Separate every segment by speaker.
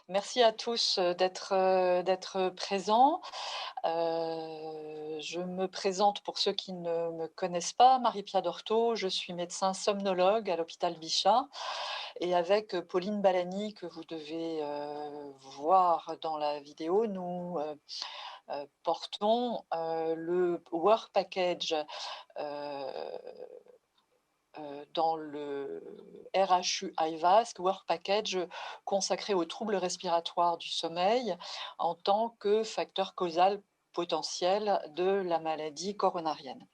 Speaker 1: Merci à tous d'être présents. Je me présente pour ceux qui ne me connaissent pas, Marie-Pia Dorto, je suis médecin somnologue à l'hôpital Bichat et avec Pauline Balany que vous devez voir dans la vidéo, nous portons le Work Package dans le RHU IVASC, Work Package consacré aux troubles respiratoires du sommeil en tant que facteur causal potentiel de la maladie coronarienne.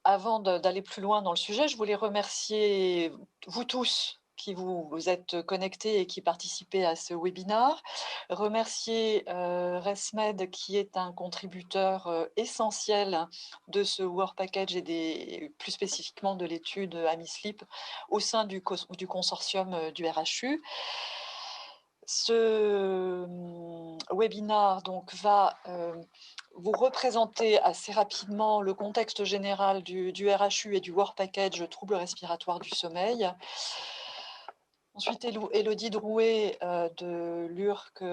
Speaker 1: Avant d'aller plus loin dans le sujet, je voulais remercier vous tous qui vous êtes connectés et qui participez à ce webinaire. Remercier ResMed qui est un contributeur essentiel de ce Work Package et plus spécifiquement de l'étude AmiSleep au sein du consortium du RHU. Ce webinaire donc va vous représenter assez rapidement le contexte général du RHU et du Work Package troubles respiratoires du sommeil. Ensuite, Élodie Drouet de l'URC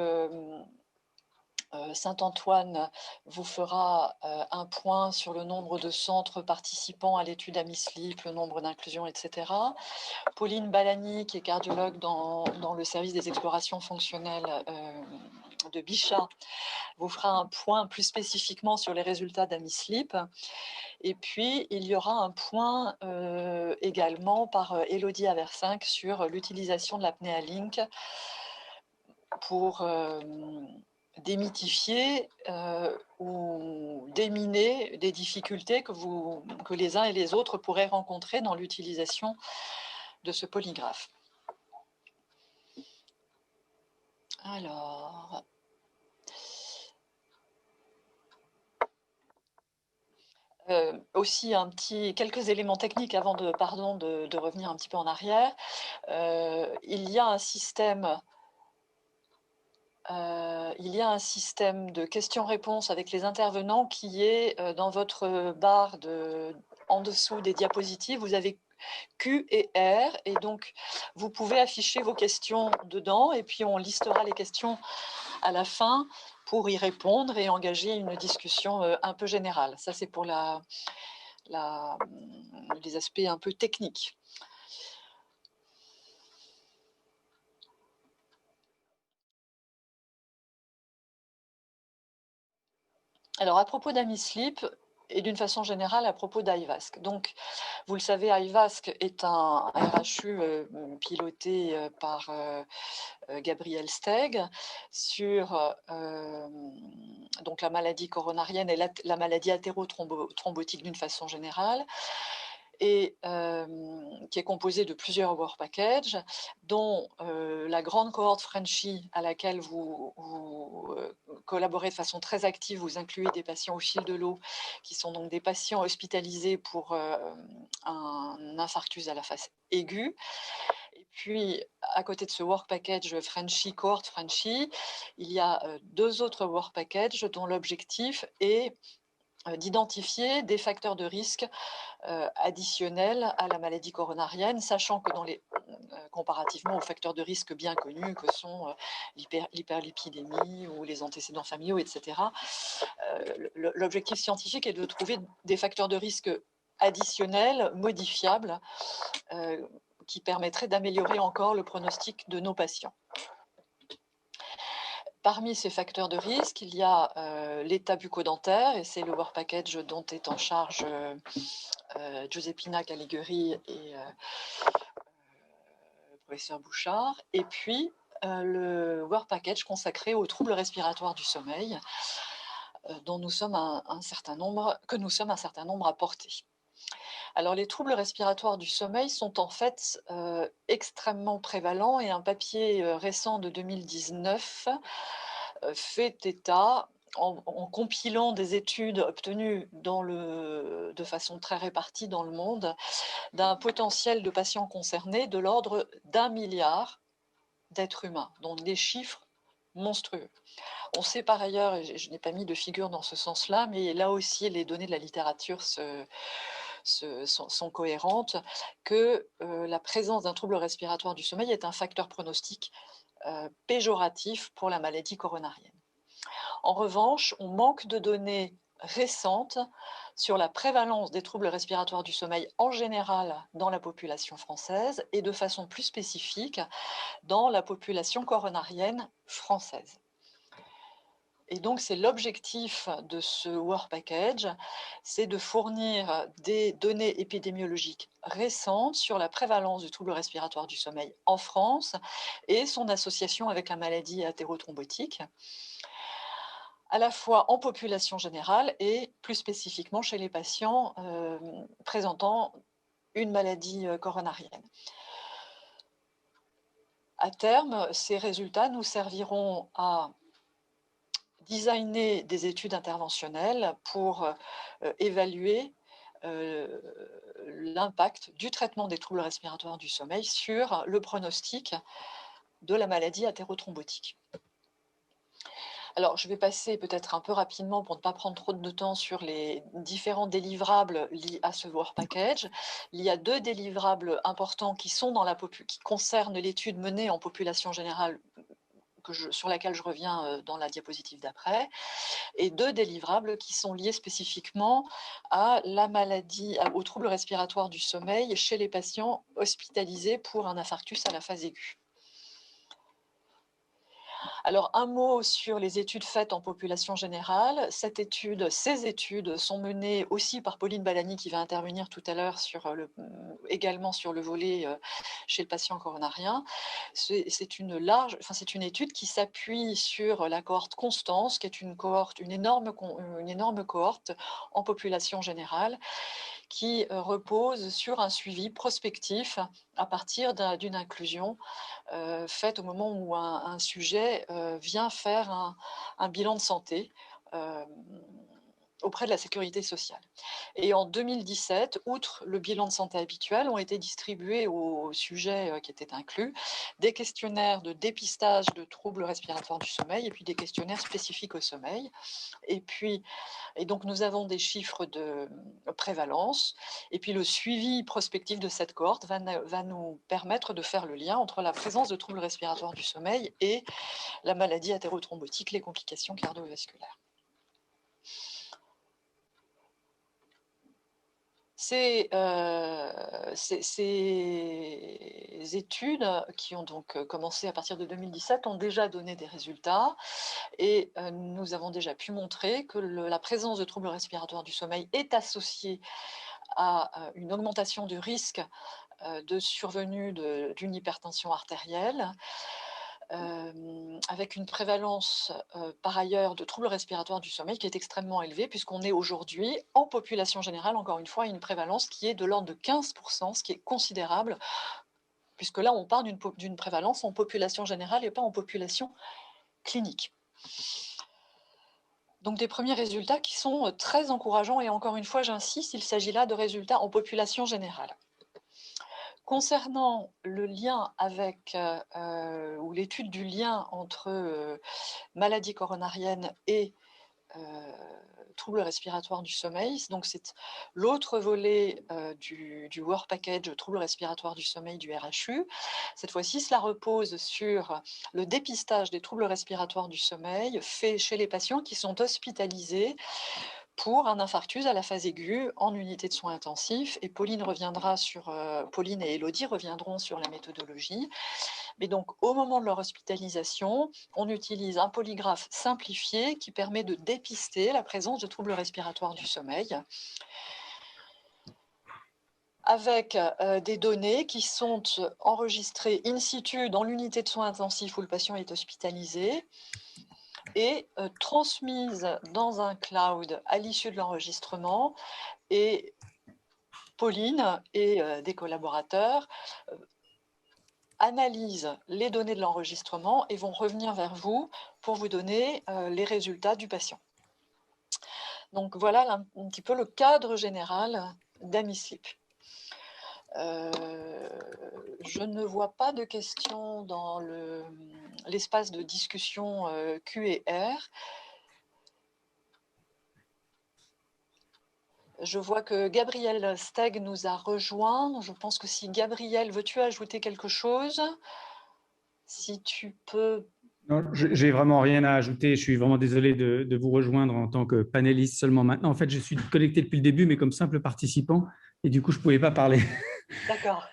Speaker 1: Saint-Antoine vous fera un point sur le nombre de centres participants à l'étude AmiSleep, le nombre d'inclusions, etc. Pauline Balany, qui est cardiologue dans le service des explorations fonctionnelles de Bichat, vous fera un point plus spécifiquement sur les résultats d'AmiSleep. Et puis, il y aura un point également par Élodie Aversinck sur l'utilisation de l'apnea Link pour démythifier ou déminer des difficultés que les uns et les autres pourraient rencontrer dans l'utilisation de ce polygraphe. Alors, aussi quelques éléments techniques avant de revenir un petit peu en arrière. Il y a un système de questions-réponses avec les intervenants qui est dans votre barre en dessous des diapositives. Vous avez Q et R, et donc vous pouvez afficher vos questions dedans, et puis on listera les questions à la fin pour y répondre et engager une discussion un peu générale. Ça, c'est pour les aspects un peu techniques. Alors, à propos d'AmiSleep, et d'une façon générale à propos d'IVASC. Donc, vous le savez, IVASC est un RHU piloté par Gabriel Steg sur donc la maladie coronarienne et la maladie athérothrombotique d'une façon générale, et qui est composé de plusieurs Work Packages, dont la grande cohorte Frenchy à laquelle vous collaborez de façon très active. Vous incluez des patients au fil de l'eau, qui sont donc des patients hospitalisés pour un infarctus à la face aiguë. Et puis, à côté de ce Work Package Frenchy, cohorte Frenchy, il y a deux autres Work Packages dont l'objectif est d'identifier des facteurs de risque additionnels à la maladie coronarienne, sachant que comparativement aux facteurs de risque bien connus que sont l'hyperlipidémie ou les antécédents familiaux, etc., l'objectif scientifique est de trouver des facteurs de risque additionnels, modifiables, qui permettraient d'améliorer encore le pronostic de nos patients. Parmi ces facteurs de risque, il y a l'état bucco-dentaire, et c'est le Work Package dont est en charge Giuseppina Caliguri et le professeur Bouchard. Et puis, le Work Package consacré aux troubles respiratoires du sommeil, dont nous sommes un certain nombre à porter. Alors, les troubles respiratoires du sommeil sont en fait extrêmement prévalents, et un papier récent de 2019 fait état, en compilant des études obtenues de façon très répartie dans le monde, d'un potentiel de patients concernés de l'ordre d'1 milliard d'êtres humains, donc des chiffres monstrueux. On sait par ailleurs, et je n'ai pas mis de figure dans ce sens-là, mais là aussi les données de la littérature sont cohérentes, que la présence d'un trouble respiratoire du sommeil est un facteur pronostic péjoratif pour la maladie coronarienne. En revanche, on manque de données récentes sur la prévalence des troubles respiratoires du sommeil en général dans la population française et de façon plus spécifique dans la population coronarienne française. Et donc, c'est l'objectif de ce Work Package, c'est de fournir des données épidémiologiques récentes sur la prévalence du trouble respiratoire du sommeil en France et son association avec la maladie athérothrombotique, à la fois en population générale et plus spécifiquement chez les patients présentant une maladie coronarienne. À terme, ces résultats nous serviront à designer des études interventionnelles pour évaluer l'impact du traitement des troubles respiratoires du sommeil sur le pronostic de la maladie athérothrombotique. Alors, je vais passer peut-être un peu rapidement pour ne pas prendre trop de temps sur les différents délivrables liés à ce Work Package. Il y a 2 délivrables importants qui concernent l'étude menée en population générale sur laquelle je reviens dans la diapositive d'après, et 2 délivrables qui sont liés spécifiquement à la maladie, aux troubles respiratoires du sommeil chez les patients hospitalisés pour un infarctus à la phase aiguë. Alors, un mot sur les études faites en population générale. Ces études sont menées aussi par Pauline Balany, qui va intervenir tout à l'heure également sur le volet chez le patient coronarien. C'est une étude qui s'appuie sur la cohorte Constance, qui est une énorme cohorte en population générale, qui repose sur un suivi prospectif à partir d'une inclusion faite au moment où un sujet vient faire un bilan de santé auprès de la sécurité sociale. Et en 2017, outre le bilan de santé habituel, ont été distribués aux sujets qui étaient inclus des questionnaires de dépistage de troubles respiratoires du sommeil et puis des questionnaires spécifiques au sommeil. Et donc, nous avons des chiffres de prévalence. Et puis, le suivi prospectif de cette cohorte va nous permettre de faire le lien entre la présence de troubles respiratoires du sommeil et la maladie athérothrombotique, les complications cardiovasculaires. Ces études, qui ont donc commencé à partir de 2017, ont déjà donné des résultats et nous avons déjà pu montrer que la présence de troubles respiratoires du sommeil est associée à une augmentation du risque de survenue d'une hypertension artérielle, avec une prévalence par ailleurs de troubles respiratoires du sommeil qui est extrêmement élevée, puisqu'on est aujourd'hui en population générale, encore une fois, une prévalence qui est de l'ordre de 15%, ce qui est considérable, puisque là on parle d'une prévalence en population générale et pas en population clinique. Donc des premiers résultats qui sont très encourageants, et encore une fois j'insiste, il s'agit là de résultats en population générale. Concernant le lien ou l'étude du lien entre maladie coronarienne et troubles respiratoires du sommeil, donc c'est l'autre volet du Work Package troubles respiratoires du sommeil du RHU. Cette fois-ci, cela repose sur le dépistage des troubles respiratoires du sommeil fait chez les patients qui sont hospitalisés pour un infarctus à la phase aiguë en unité de soins intensifs. Et Pauline et Élodie reviendront sur la méthodologie. Mais donc, au moment de leur hospitalisation, on utilise un polygraphe simplifié qui permet de dépister la présence de troubles respiratoires du sommeil, avec des données qui sont enregistrées in situ dans l'unité de soins intensifs où le patient est hospitalisé, et transmise dans un cloud à l'issue de l'enregistrement. Et Pauline et des collaborateurs analysent les données de l'enregistrement et vont revenir vers vous pour vous donner les résultats du patient. Donc voilà un petit peu le cadre général d'AmiSleep. Je ne vois pas de questions dans l'espace de discussion Q&R. Je vois que Gabriel Steg nous a rejoint. Je pense que si Gabriel, veux-tu ajouter quelque chose? Si tu peux.
Speaker 2: Non, j'ai vraiment rien à ajouter. Je suis vraiment désolé de vous rejoindre en tant que panéliste seulement maintenant. En fait, je suis connecté depuis le début, mais comme simple participant, et du coup, je ne pouvais pas parler.
Speaker 1: D'accord.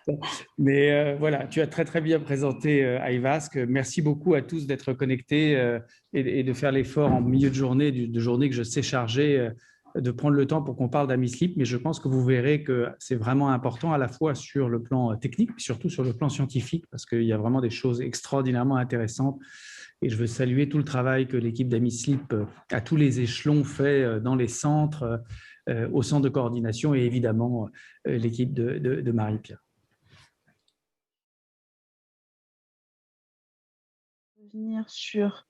Speaker 2: Mais voilà, tu as très très bien présenté iVask. Merci beaucoup à tous d'être connectés et de faire l'effort en milieu de journée que je sais charger, de prendre le temps pour qu'on parle d'AmiSleep. Mais je pense que vous verrez que c'est vraiment important à la fois sur le plan technique, mais surtout sur le plan scientifique, parce qu'il y a vraiment des choses extraordinairement intéressantes. Et je veux saluer tout le travail que l'équipe d'AmiSleep à tous les échelons fait dans les centres, au centre de coordination et évidemment l'équipe de Marie-Pierre.
Speaker 3: Revenir sur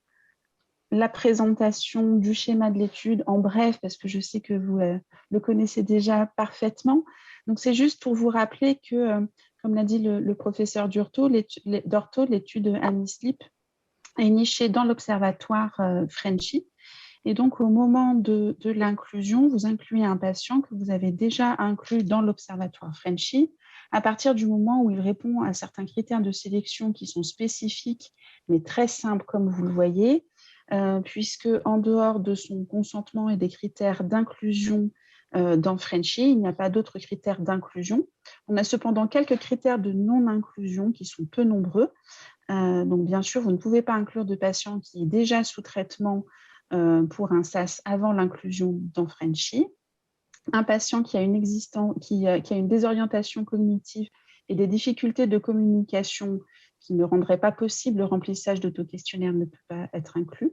Speaker 3: la présentation du schéma de l'étude en bref, parce que je sais que vous le connaissez déjà parfaitement. Donc, c'est juste pour vous rappeler que, comme l'a dit le professeur Dorto, l'étude AmiSleep est nichée dans l'observatoire Frenchy. Et donc, au moment de l'inclusion, vous incluez un patient que vous avez déjà inclus dans l'observatoire Frenchy à partir du moment où il répond à certains critères de sélection qui sont spécifiques, mais très simples, comme vous le voyez, puisque en dehors de son consentement et des critères d'inclusion dans Frenchy, il n'y a pas d'autres critères d'inclusion. On a cependant quelques critères de non-inclusion qui sont peu nombreux. Donc, bien sûr, vous ne pouvez pas inclure de patient qui est déjà sous traitement pour un SAS avant l'inclusion dans Frenchy. Un patient qui a une désorientation cognitive et des difficultés de communication qui ne rendraient pas possible le remplissage d'auto-questionnaire ne peut pas être inclus,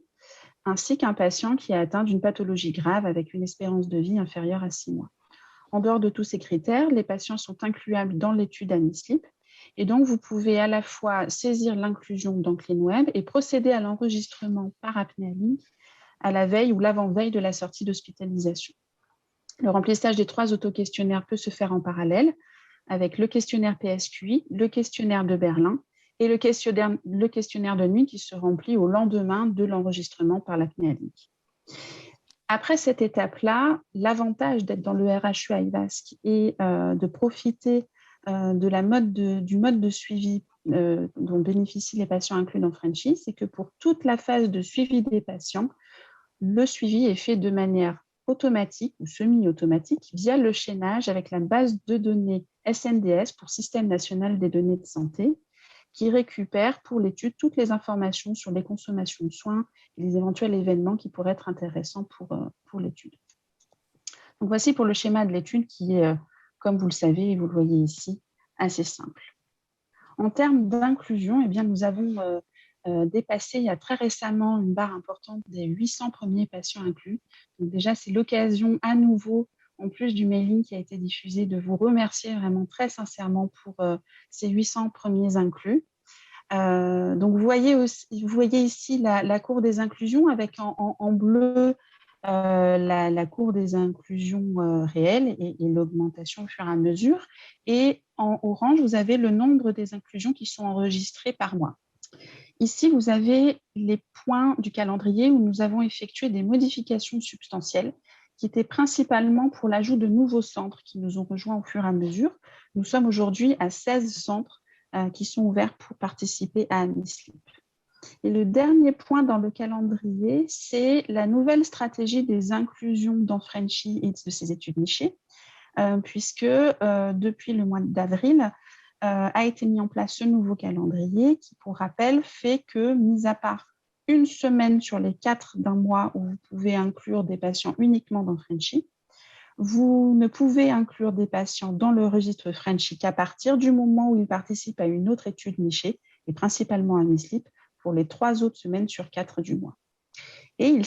Speaker 3: ainsi qu'un patient qui est atteint d'une pathologie grave avec une espérance de vie inférieure à 6 mois. En dehors de tous ces critères, les patients sont incluables dans l'étude AmiSleep. Et donc, vous pouvez à la fois saisir l'inclusion dans CleanWeb et procéder à l'enregistrement par ApneaLink à la veille ou l'avant-veille de la sortie d'hospitalisation. Le remplissage des 3 auto-questionnaires peut se faire en parallèle avec le questionnaire PSQI, le questionnaire de Berlin et le questionnaire de nuit qui se remplit au lendemain de l'enregistrement par l'ApneaLink. Après cette étape-là, l'avantage d'être dans le RHU iVask est de profiter du mode de suivi dont bénéficient les patients inclus dans Frenchy, c'est que pour toute la phase de suivi des patients, le suivi est fait de manière automatique ou semi-automatique via le chaînage avec la base de données SNDS pour Système national des données de santé, qui récupère pour l'étude toutes les informations sur les consommations de soins et les éventuels événements qui pourraient être intéressants pour l'étude. Donc voici pour le schéma de l'étude qui est, comme vous le savez et vous le voyez ici, assez simple. En termes d'inclusion, eh bien, nous avons dépassé il y a très récemment une barre importante des 800 premiers patients inclus. Donc déjà, c'est l'occasion à nouveau, en plus du mailing qui a été diffusé, de vous remercier vraiment très sincèrement pour ces 800 premiers inclus. Donc vous voyez ici la courbe des inclusions avec en bleu la courbe des inclusions réelles et l'augmentation au fur et à mesure. Et en orange, vous avez le nombre des inclusions qui sont enregistrées par mois. Ici, vous avez les points du calendrier où nous avons effectué des modifications substantielles qui étaient principalement pour l'ajout de nouveaux centres qui nous ont rejoints au fur et à mesure. Nous sommes aujourd'hui à 16 centres qui sont ouverts pour participer à AmiSleep. Et le dernier point dans le calendrier, c'est la nouvelle stratégie des inclusions dans Frenchy et de ces études nichées, puisque depuis le mois d'avril, a été mis en place ce nouveau calendrier qui, pour rappel, fait que, mis à part une semaine sur les 4 d'un mois où vous pouvez inclure des patients uniquement dans Frenchy, vous ne pouvez inclure des patients dans le registre Frenchy qu'à partir du moment où ils participent à une autre étude nichée, et principalement à AmiSleep, pour les 3 autres semaines sur 4 du mois. Et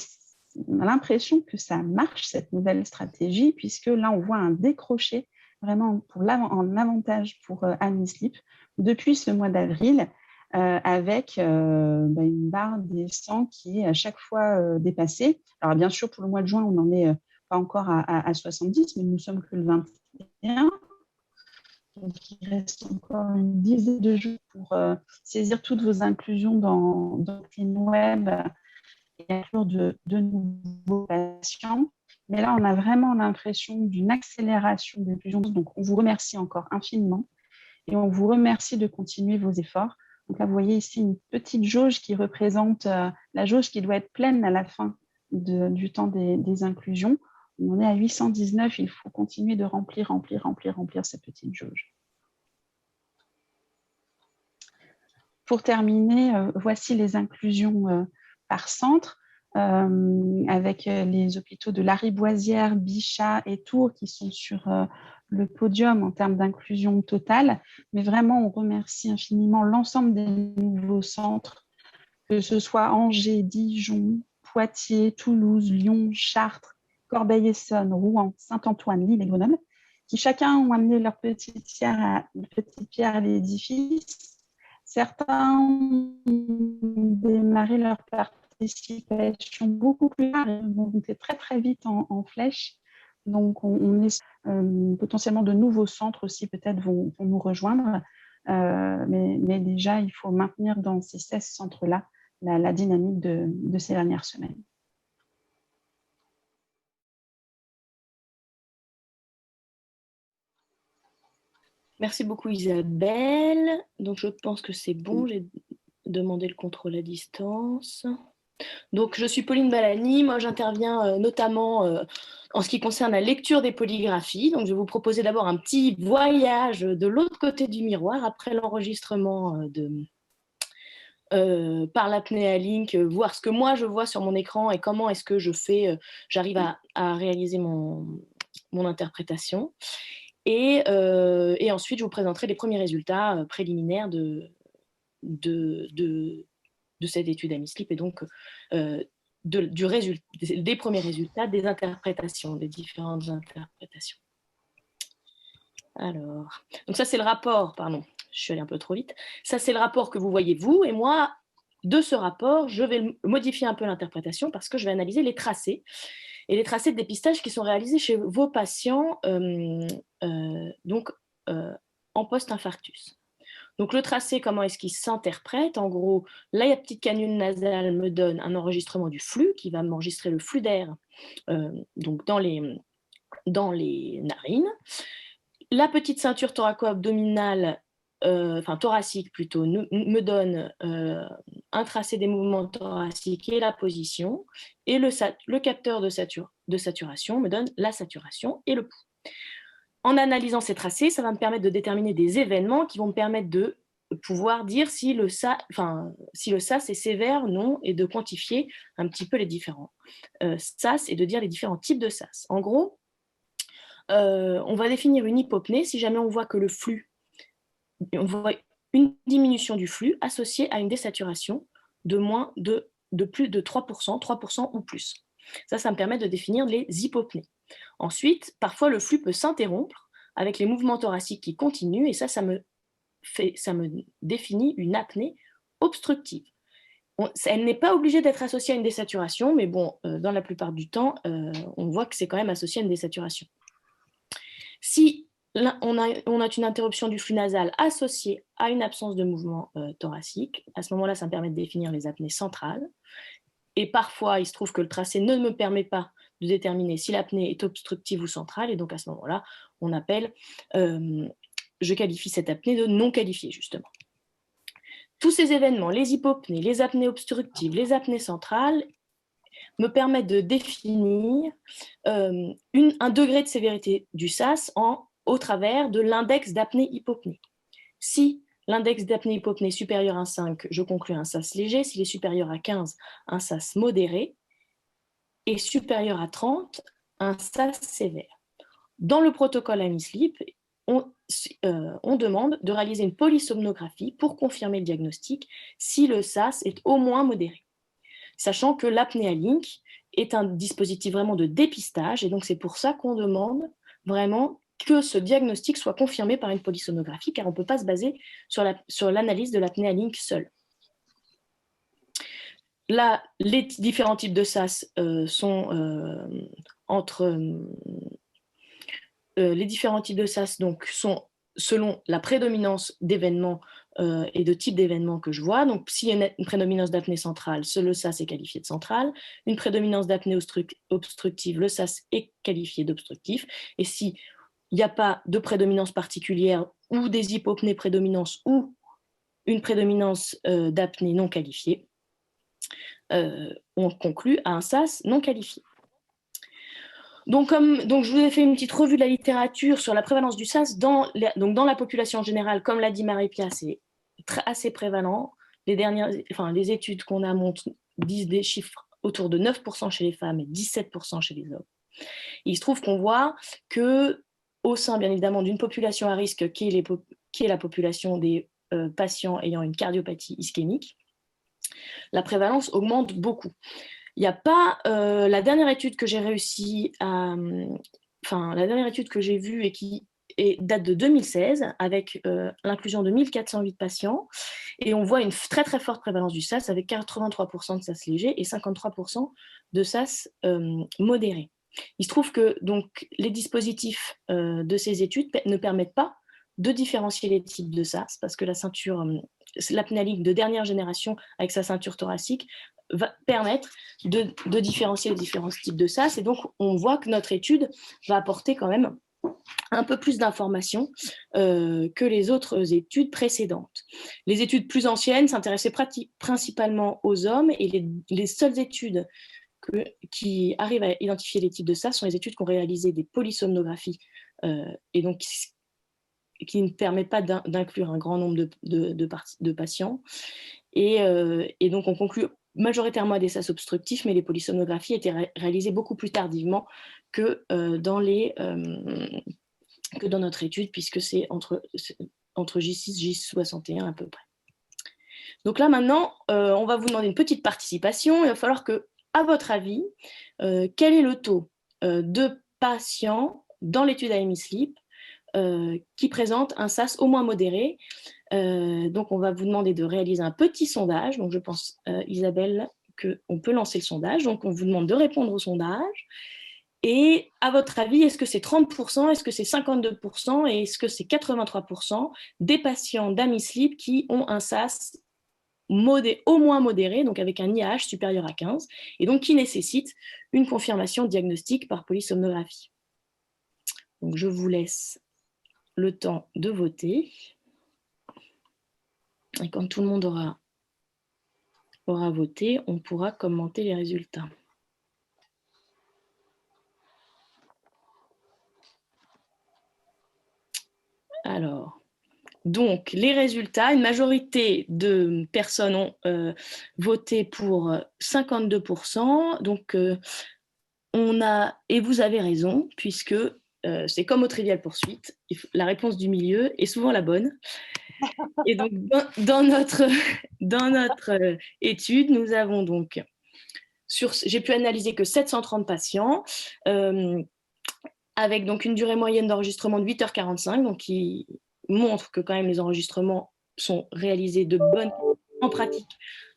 Speaker 3: on a l'impression que ça marche, cette nouvelle stratégie, puisque là, on voit un décroché vraiment en avantage pour AmiSleep depuis ce mois d'avril, avec une barre des 100 qui est à chaque fois dépassée. Alors bien sûr, pour le mois de juin, on n'en est pas encore à 70, mais nous ne sommes que le 21. Donc, il reste encore une dizaine de jours pour saisir toutes vos inclusions dans CleanWeb et inclure de nouveaux patients. Mais là, on a vraiment l'impression d'une accélération de l'inclusion. Donc, on vous remercie encore infiniment et on vous remercie de continuer vos efforts. Donc là, vous voyez ici une petite jauge qui représente la jauge qui doit être pleine à la fin du temps des inclusions. On est à 819, il faut continuer de remplir cette petite jauge. Pour terminer, voici les inclusions par centre, avec les hôpitaux de Lariboisière, Bichat et Tours qui sont sur le podium en termes d'inclusion totale. Mais vraiment, on remercie infiniment l'ensemble des nouveaux centres, que ce soit Angers, Dijon, Poitiers, Toulouse, Lyon, Chartres, Corbeil-Essonnes, Rouen, Saint-Antoine, Lille et Grenoble, qui chacun ont amené leur petite pierre à l'édifice. Certains ont démarré leur participation beaucoup plus tard et vont monter très très vite en flèche. Donc on est potentiellement de nouveaux centres aussi peut-être vont nous rejoindre. Mais déjà, il faut maintenir dans ces 16 centres-là la dynamique de ces dernières semaines.
Speaker 4: Merci beaucoup Isabelle. Donc je pense que c'est bon, j'ai demandé le contrôle à distance. Donc je suis Pauline Balani, moi j'interviens notamment en ce qui concerne la lecture des polygraphies. Donc je vais vous proposer d'abord un petit voyage de l'autre côté du miroir après l'enregistrement par l'apnée Link, voir ce que moi je vois sur mon écran et comment est-ce que j'arrive à réaliser mon interprétation. Et ensuite, je vous présenterai les premiers résultats préliminaires de cette étude AmiSleep et donc des premiers résultats des interprétations, des différentes interprétations. Alors, donc ça c'est le rapport, pardon, je suis allée un peu trop vite. Ça c'est le rapport que vous voyez vous, et moi, de ce rapport, je vais modifier un peu l'interprétation parce que je vais analyser les tracés. Et les tracés de dépistage qui sont réalisés chez vos patients en post-infarctus. Donc le tracé, comment est-ce qu'il s'interprète? En gros, la petite canule nasale me donne un enregistrement du flux qui va m'enregistrer le flux d'air donc dans les narines. La petite ceinture thoraco-abdominale, thoracique plutôt, me donne un tracé des mouvements thoraciques et la position, et le capteur de saturation me donne la saturation et le pouls. En analysant ces tracés, ça va me permettre de déterminer des événements qui vont me permettre de pouvoir dire si le SAS est sévère, non, et de quantifier un petit peu les différents SAS et de dire les différents types de SAS. En gros, on va définir une hypopnée si jamais on voit que le flux, on voit une diminution du flux associée à une désaturation de plus de 3% ou plus. Ça me permet de définir les hypopnées. Ensuite, parfois le flux peut s'interrompre avec les mouvements thoraciques qui continuent et ça me définit une apnée obstructive. Elle n'est pas obligée d'être associée à une désaturation, mais bon, dans la plupart du temps, on voit que c'est quand même associé à une désaturation. Si on a une interruption du flux nasal associée à une absence de mouvement thoracique, à ce moment-là, ça me permet de définir les apnées centrales. Et parfois, il se trouve que le tracé ne me permet pas de déterminer si l'apnée est obstructive ou centrale. Et donc, à ce moment-là, on appelle, je qualifie cette apnée de non qualifiée, justement. Tous ces événements, les hypopnées, les apnées obstructives, les apnées centrales, me permettent de définir un degré de sévérité du SAS au travers de l'index d'apnée-hypopnée. Si l'index d'apnée-hypopnée est supérieur à 5, je conclus un SAS léger. S'il est supérieur à 15, un SAS modéré. Et supérieur à 30, un SAS sévère. Dans le protocole AmiSleep, on demande de réaliser une polysomnographie pour confirmer le diagnostic si le SAS est au moins modéré. Sachant que l'apnée Link est un dispositif vraiment de dépistage, et donc c'est pour ça qu'on demande vraiment que ce diagnostic soit confirmé par une polysomnographie, car on ne peut pas se baser sur l'analyse de l'apnée Link seule. Là, les différents types de SAS sont les différents types de SAS donc, sont selon la prédominance d'événements et de types d'événements que je vois. Donc, s'il y a une prédominance d'apnée centrale, le SAS est qualifié de centrale. Une prédominance d'apnée obstructive, le SAS est qualifié d'obstructif. Et s'il n'y a pas de prédominance particulière ou des hypopnées prédominances ou une prédominance d'apnée non qualifiée, on conclut à un SAS non qualifié. Donc, je vous ai fait une petite revue de la littérature sur la prévalence du SAS dans la population générale. Comme l'a dit Marie-Pia, c'est assez prévalent. Les études qu'on a disent des chiffres autour de 9% chez les femmes et 17% chez les hommes. Et il se trouve qu'on voit qu'au sein, bien évidemment, d'une population à risque qui est la population des patients ayant une cardiopathie ischémique, la prévalence augmente beaucoup. Il n'y a pas la dernière étude que j'ai la dernière étude que j'ai vue et qui date de 2016 avec l'inclusion de 1408 patients et on voit une très très forte prévalence du SAS avec 83% de SAS léger et 53% de SAS modéré. Il se trouve que donc, les dispositifs de ces études ne permettent pas de différencier les types de SAS parce que l'apnéalique de dernière génération avec sa ceinture thoracique va permettre de différencier les différents types de SAS. Et donc, on voit que notre étude va apporter quand même un peu plus d'informations que les autres études précédentes. Les études plus anciennes s'intéressaient principalement aux hommes et les seules études qui arrivent à identifier les types de SAS sont les études qui ont réalisé des polysomnographies et donc qui ne permettent pas d'inclure un grand nombre de patients. Et donc, on conclut majoritairement à des SAS obstructifs, mais les polysomnographies étaient réalisées beaucoup plus tardivement que dans notre étude, puisque c'est entre J6 et J61 à peu près. Donc là, maintenant, on va vous demander une petite participation. Il va falloir que, à votre avis, quel est le taux de patients dans l'étude AMI Sleep qui présentent un SAS au moins modéré. Donc, on va vous demander de réaliser un petit sondage. Donc, je pense, Isabelle, qu'on peut lancer le sondage. Donc, on vous demande de répondre au sondage. Et à votre avis, est-ce que c'est 30%, est-ce que c'est 52% et est-ce que c'est 83% des patients d'AMI Sleep qui ont un SAS au moins modéré, donc avec un IAH supérieur à 15, et donc qui nécessite une confirmation diagnostique par polysomnographie. Donc, je vous laisse le temps de voter. Et quand tout le monde aura voté, on pourra commenter les résultats. Alors, donc, les résultats, une majorité de personnes ont voté pour 52%. Donc, et vous avez raison, puisque c'est comme au Trivial Poursuite, la réponse du milieu est souvent la bonne. Et donc, dans notre étude, nous avons donc, j'ai pu analyser que 730 patients, avec donc une durée moyenne d'enregistrement de 8h45, donc qui montre que quand même les enregistrements sont réalisés en pratique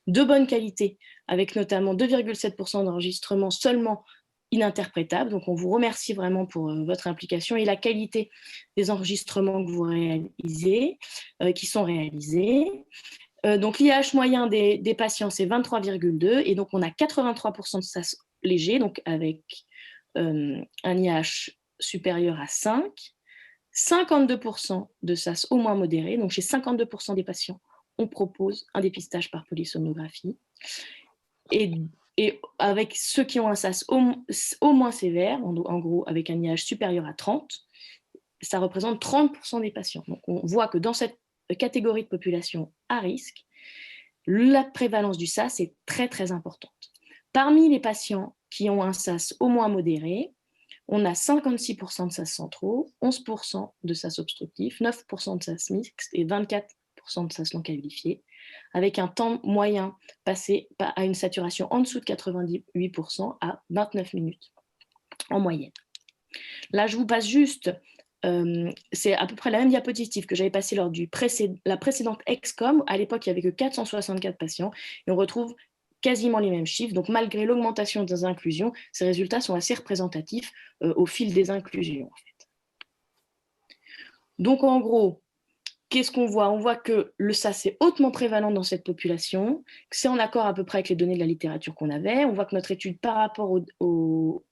Speaker 4: de bonne qualité, avec notamment 2,7% d'enregistrements seulement ininterprétables. Donc, on vous remercie vraiment pour votre implication et la qualité des enregistrements que vous réalisez, qui sont réalisés. Donc, l'IAH moyen des patients, c'est 23,2 et donc on a 83% de SAS léger, donc avec un IAH supérieur à 5, 52% de SAS au moins modéré, donc chez 52% des patients, on propose un dépistage par polysomnographie. Et avec ceux qui ont un SAS au moins sévère, en gros avec un IAH supérieur à 30, ça représente 30% des patients. Donc on voit que dans cette catégorie de population à risque, la prévalence du SAS est très très importante. Parmi les patients qui ont un SAS au moins modéré, on a 56% de SAS centraux, 11% de SAS obstructif, 9% de SAS mixte et 24% de SAS non qualifié, avec un temps moyen passé à une saturation en dessous de 98% à 29 minutes en moyenne. Là, je vous passe juste, c'est à peu près la même diapositive que j'avais passée lors de la précédente ExCom. À l'époque, il n'y avait que 464 patients et on retrouve quasiment les mêmes chiffres. Donc, malgré l'augmentation des inclusions, ces résultats sont assez représentatifs au fil des inclusions. En fait. Donc, en gros, qu'est-ce qu'on voit? On voit que le SAS est hautement prévalent dans cette population, que c'est en accord à peu près avec les données de la littérature qu'on avait. On voit que notre étude, par rapport aux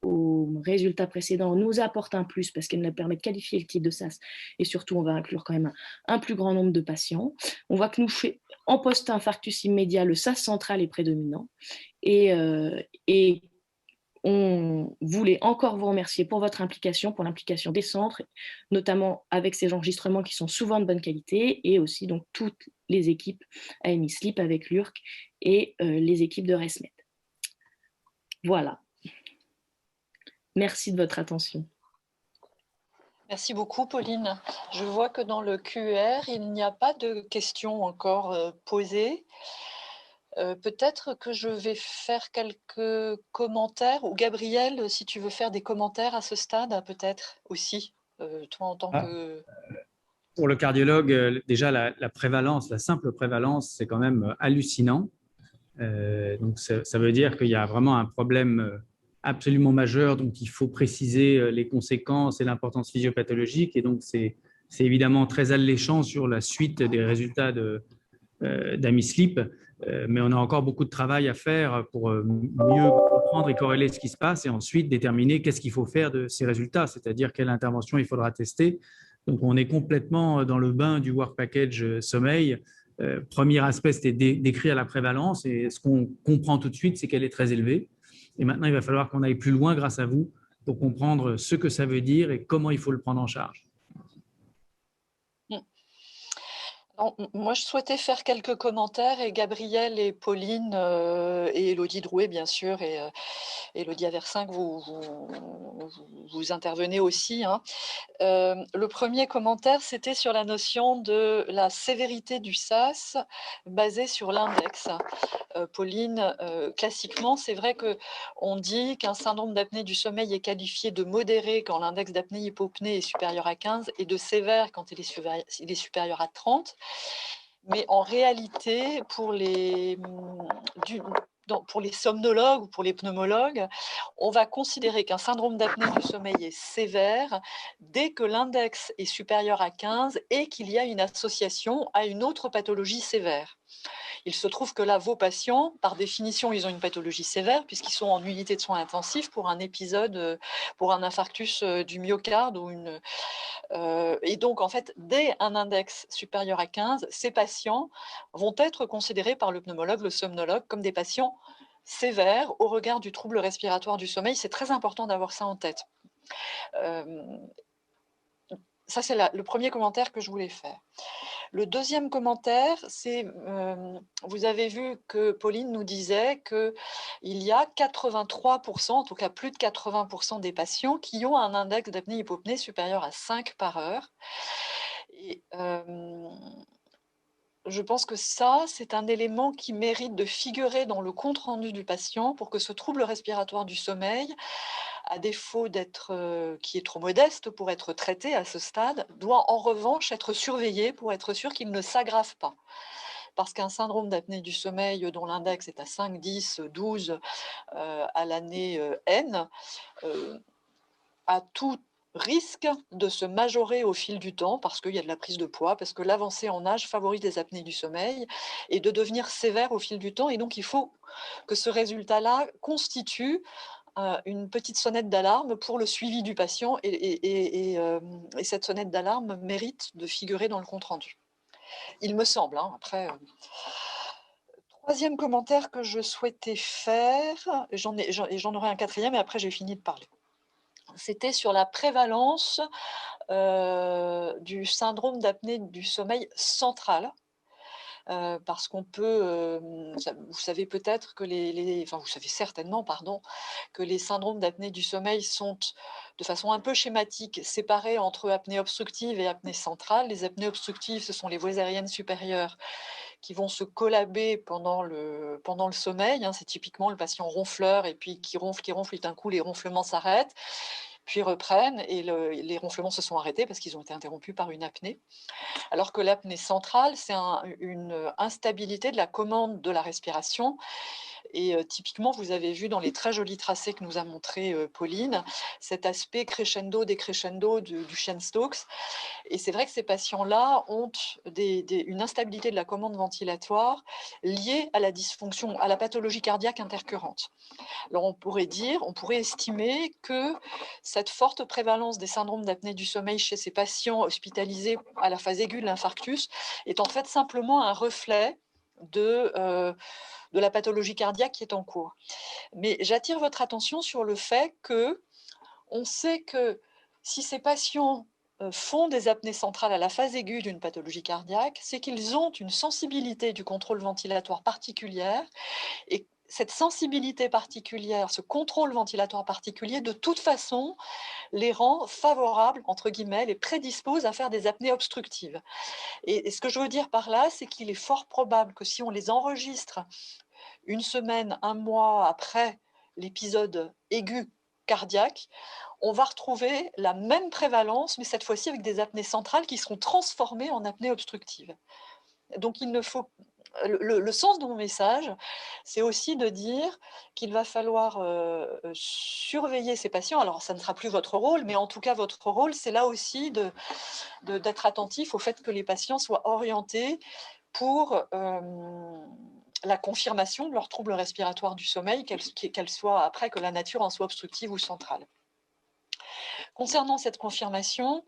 Speaker 4: résultats précédents, nous apporte un plus parce qu'elle nous permet de qualifier le type de SAS et surtout, on va inclure quand même un plus grand nombre de patients. On voit que en post-infarctus immédiat, le SAS central est prédominant et on voulait encore vous remercier pour votre implication, pour l'implication des centres, notamment avec ces enregistrements qui sont souvent de bonne qualité, et aussi donc toutes les équipes AMI Sleep avec l'URC et les équipes de ResMed. Voilà. Merci de votre attention.
Speaker 1: Merci beaucoup, Pauline. Je vois que dans le QR, il n'y a pas de questions encore posées. Peut-être que je vais faire quelques commentaires, ou Gabriel, si tu veux faire des commentaires à ce stade, peut-être aussi, toi en tant que...
Speaker 2: Pour le cardiologue, déjà la prévalence, la simple prévalence, c'est quand même hallucinant. Donc ça veut dire qu'il y a vraiment un problème absolument majeur, donc il faut préciser les conséquences et l'importance physiopathologique, et donc c'est évidemment très alléchant sur la suite des résultats d'AMI-Sleep, mais on a encore beaucoup de travail à faire pour mieux comprendre et corréler ce qui se passe et ensuite déterminer qu'est-ce qu'il faut faire de ces résultats, c'est-à-dire quelle intervention il faudra tester. Donc on est complètement dans le bain du Work Package sommeil. Premier aspect, c'était d'écrire la prévalence, et ce qu'on comprend tout de suite, c'est qu'elle est très élevée. Et maintenant, il va falloir qu'on aille plus loin grâce à vous pour comprendre ce que ça veut dire et comment il faut le prendre en charge.
Speaker 1: Non, moi, je souhaitais faire quelques commentaires, et Gabriel et Pauline et Élodie Drouet, bien sûr, et Élodie Aversinck, vous intervenez aussi, hein. Le premier commentaire, c'était sur la notion de la sévérité du SAS basée sur l'index. Pauline, classiquement, c'est vrai qu'on dit qu'un syndrome d'apnée du sommeil est qualifié de modéré quand l'index d'apnée-hypopnée est supérieur à 15 et de sévère quand il est supérieur à 30. Mais en réalité, pour les somnologues ou pour les pneumologues, on va considérer qu'un syndrome d'apnée du sommeil est sévère dès que l'index est supérieur à 15 et qu'il y a une association à une autre pathologie sévère. Il se trouve que là, vos patients, par définition, ils ont une pathologie sévère puisqu'ils sont en unité de soins intensifs pour un épisode, pour un infarctus du myocarde ou une... et donc, en fait, dès un index supérieur à 15, ces patients vont être considérés par le pneumologue, le somnologue, comme des patients sévères au regard du trouble respiratoire du sommeil. C'est très important d'avoir ça en tête. Ça, c'est le premier commentaire que je voulais faire. Le deuxième commentaire, c'est, vous avez vu que Pauline nous disait qu'il y a 83%, en tout cas plus de 80% des patients qui ont un index d'apnée-hypopnée supérieur à 5 par heure. Et, je pense que ça, c'est un élément qui mérite de figurer dans le compte-rendu du patient pour que ce trouble respiratoire du sommeil, à défaut d'être, qui est trop modeste pour être traité à ce stade, doit en revanche être surveillé pour être sûr qu'il ne s'aggrave pas. Parce qu'un syndrome d'apnée du sommeil dont l'index est à 5, 10, 12 à l'année N a tout risque de se majorer au fil du temps parce qu'il y a de la prise de poids, parce que l'avancée en âge favorise les apnées du sommeil, et de devenir sévère au fil du temps. Et donc, il faut que ce résultat-là constitue une petite sonnette d'alarme pour le suivi du patient, et cette sonnette d'alarme mérite de figurer dans le compte-rendu. Il me semble, hein, après... Troisième commentaire que je souhaitais faire, et j'en aurai un quatrième, et après j'ai fini de parler. C'était sur la prévalence du syndrome d'apnée du sommeil central. Parce qu'on peut, vous savez peut-être que enfin vous savez certainement, pardon, que les syndromes d'apnée du sommeil sont de façon un peu schématique séparés entre apnée obstructive et apnée centrale. Les apnées obstructives, ce sont les voies aériennes supérieures qui vont se collaber pendant le sommeil, hein. C'est typiquement le patient ronfleur et puis qui ronfle, et d'un coup les ronflements s'arrêtent, puis reprennent, et les ronflements se sont arrêtés parce qu'ils ont été interrompus par une apnée. Alors que l'apnée centrale, c'est une instabilité de la commande de la respiration Et typiquement, vous avez vu dans les très jolis tracés que nous a montré Pauline, cet aspect crescendo-décrescendo du chien Stokes. Et c'est vrai que ces patients-là ont une instabilité de la commande ventilatoire liée à la dysfonction, à la pathologie cardiaque intercurrente. Alors on pourrait estimer que cette forte prévalence des syndromes d'apnée du sommeil chez ces patients hospitalisés à la phase aiguë de l'infarctus est en fait simplement un reflet de la pathologie cardiaque qui est en cours. Mais j'attire votre attention sur le fait que on sait que si ces patients font des apnées centrales à la phase aiguë d'une pathologie cardiaque, c'est qu'ils ont une sensibilité du contrôle ventilatoire particulière, et cette sensibilité particulière, ce contrôle ventilatoire particulier, de toute façon, les rend favorables, entre guillemets, les prédispose à faire des apnées obstructives. Et ce que je veux dire par là, c'est qu'il est fort probable que si on les enregistre une semaine, un mois après l'épisode aigu cardiaque, on va retrouver la même prévalence, mais cette fois-ci avec des apnées centrales qui seront transformées en apnées obstructives. Donc il ne faut... Le sens de mon message, c'est aussi de dire qu'il va falloir surveiller ces patients. Alors, ça ne sera plus votre rôle, mais en tout cas, votre rôle, c'est là aussi d'être attentif au fait que les patients soient orientés pour la confirmation de leurs troubles respiratoires du sommeil, qu'elle soit après que la nature en soit obstructive ou centrale. Concernant cette confirmation,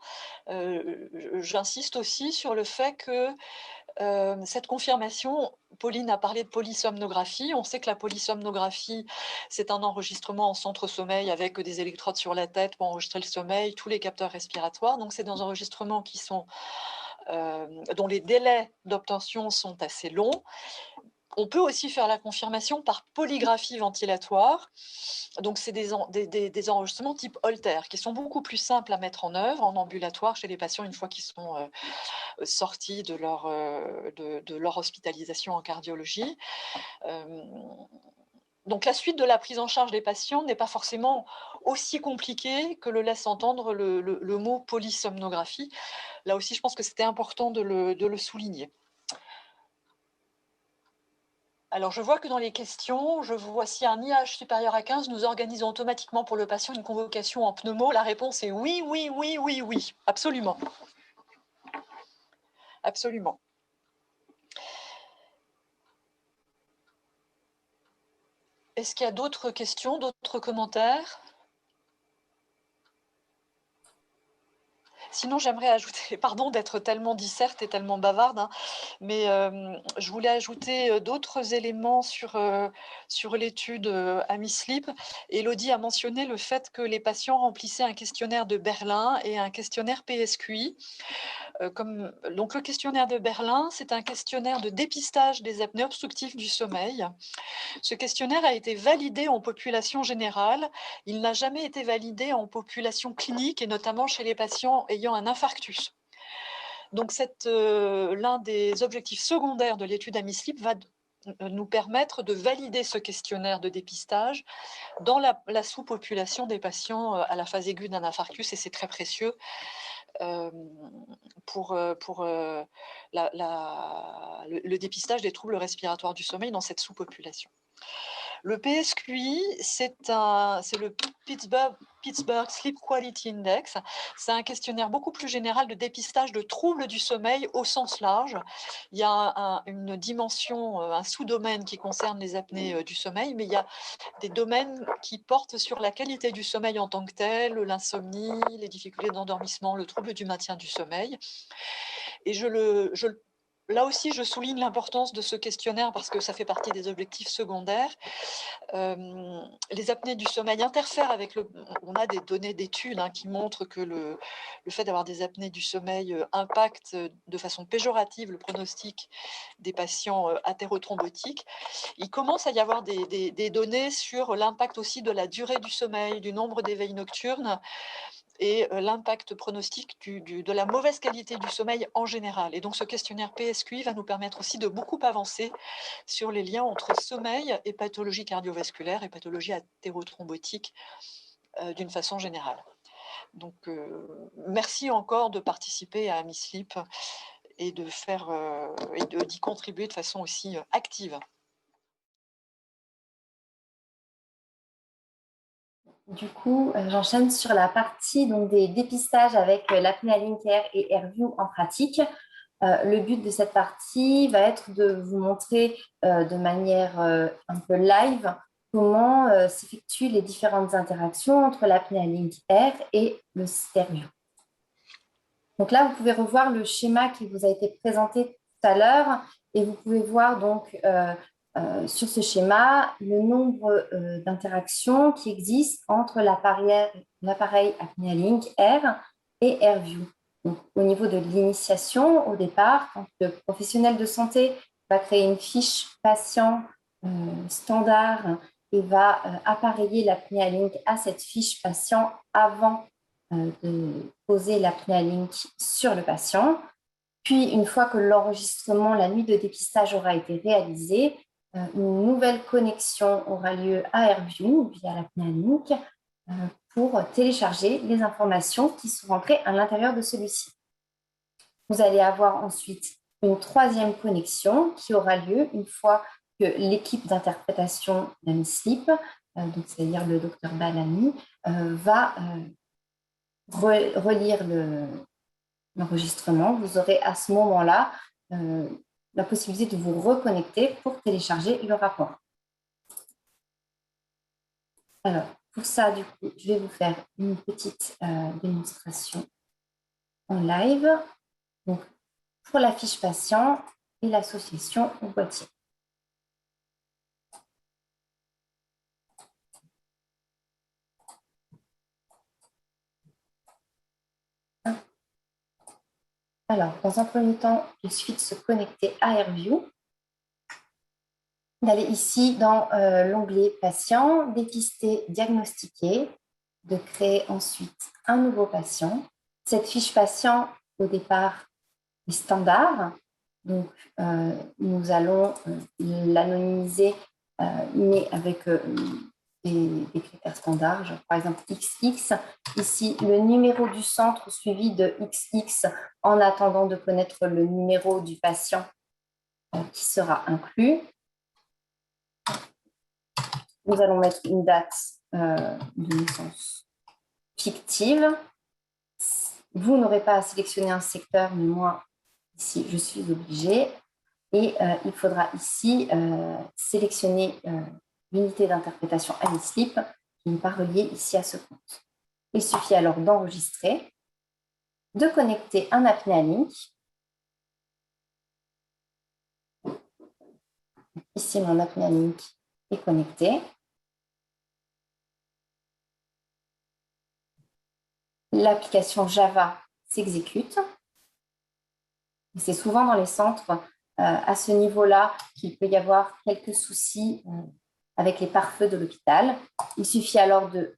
Speaker 1: j'insiste aussi sur le fait que cette confirmation, Pauline a parlé de polysomnographie. On sait que la polysomnographie, c'est un enregistrement en centre sommeil avec des électrodes sur la tête pour enregistrer le sommeil, tous les capteurs respiratoires. Donc, c'est des enregistrements qui sont, dont les délais d'obtention sont assez longs. On peut aussi faire la confirmation par polygraphie ventilatoire. Donc, c'est des enregistrements type Holter qui sont beaucoup plus simples à mettre en œuvre en ambulatoire chez les patients une fois qu'ils sont sortis de leur hospitalisation en cardiologie. Donc, la suite de la prise en charge des patients n'est pas forcément aussi compliquée que le laisse entendre le mot polysomnographie. Là aussi, je pense que c'était important de le souligner. Alors, je vois que dans les questions, je vois si un IH supérieur à 15, nous organisons automatiquement pour le patient une convocation en pneumo. La réponse est oui, oui, oui, oui, oui, absolument. Absolument. Est-ce qu'il y a d'autres questions, d'autres commentaires ? Sinon, j'aimerais ajouter, pardon d'être tellement disserte et tellement bavarde, hein, mais je voulais ajouter d'autres éléments sur l'étude AmiSleep. Elodie a mentionné le fait que les patients remplissaient un questionnaire de Berlin et un questionnaire PSQI. Donc, le questionnaire de Berlin, c'est un questionnaire de dépistage des apnées obstructives du sommeil. Ce questionnaire a été validé en population générale. Il n'a jamais été validé en population clinique et notamment chez les patients ayant un infarctus. Donc, l'un des objectifs secondaires de l'étude AmiSleep va nous permettre de valider ce questionnaire de dépistage dans la sous-population des patients à la phase aiguë d'un infarctus, et c'est très précieux pour le dépistage des troubles respiratoires du sommeil dans cette sous-population. Le PSQI, c'est le Pittsburgh Sleep Quality Index. C'est un questionnaire beaucoup plus général de dépistage de troubles du sommeil au sens large. Il y a une dimension, un sous-domaine qui concerne les apnées du sommeil, mais il y a des domaines qui portent sur la qualité du sommeil en tant que tel, l'insomnie, les difficultés d'endormissement, le trouble du maintien du sommeil. Et là aussi, je souligne l'importance de ce questionnaire parce que ça fait partie des objectifs secondaires. Les apnées du sommeil interfèrent avec on a des données d'études qui montrent que le fait d'avoir des apnées du sommeil impacte de façon péjorative le pronostic des patients athérothrombotiques. Il commence à y avoir des données sur l'impact aussi de la durée du sommeil, du nombre d'éveils nocturnes et l'impact pronostic de la mauvaise qualité du sommeil en général. Et donc, ce questionnaire PSQI va nous permettre aussi de beaucoup avancer sur les liens entre sommeil et pathologie cardiovasculaire et pathologie athérothrombotique d'une façon générale. Donc, merci encore de participer à AmiSleep et d'y contribuer de façon aussi active.
Speaker 5: Du coup, j'enchaîne sur la partie donc, des dépistages avec l'apnée Link Air et AirView en pratique. Le but de cette partie va être de vous montrer de manière un peu live comment s'effectuent les différentes interactions entre l'apnée Link Air et le AirView. Donc là, vous pouvez revoir le schéma qui vous a été présenté tout à l'heure et vous pouvez voir donc sur ce schéma le nombre d'interactions qui existent entre l'appareil apnea Link Air et AirView. Donc, au niveau de l'initiation, au départ, quand le professionnel de santé va créer une fiche patient standard et va appareiller l'apnea Link à cette fiche patient avant de poser l'apnea Link sur le patient. Puis, une fois que l'enregistrement, la nuit de dépistage aura été réalisée, une nouvelle connexion aura lieu à AirView via l'apnea Link pour télécharger les informations qui sont rentrées à l'intérieur de celui-ci. Vous allez avoir ensuite une troisième connexion qui aura lieu une fois que l'équipe d'interprétation d'AmiSleep, c'est-à-dire le docteur Balani, va relire l'enregistrement. Vous aurez à ce moment-là la possibilité de vous reconnecter pour télécharger le rapport. Alors, pour ça, du coup, je vais vous faire une petite démonstration en live. Donc, pour la fiche patient et l'association au boîtier. Alors, dans un premier temps, il suffit de se connecter à AirView, d'aller ici dans l'onglet patient, dépister, diagnostiquer, de créer ensuite un nouveau patient. Cette fiche patient, au départ, est standard. Donc, nous allons l'anonymiser, mais avec des critères standards, genre, par exemple XX. Ici, le numéro du centre suivi de XX en attendant de connaître le numéro du patient qui sera inclus. Nous allons mettre une date de naissance fictive. Vous n'aurez pas à sélectionner un secteur, mais moi, ici, je suis obligée. Et il faudra ici sélectionner l'unité d'interprétation AmiSleep qui n'est pas reliée ici à ce compte. Il suffit alors d'enregistrer, de connecter un apnea Link. Ici, mon apnea Link est connecté. L'application Java s'exécute. C'est souvent dans les centres à ce niveau-là qu'il peut y avoir quelques soucis avec les pare-feux de l'hôpital. Il suffit alors de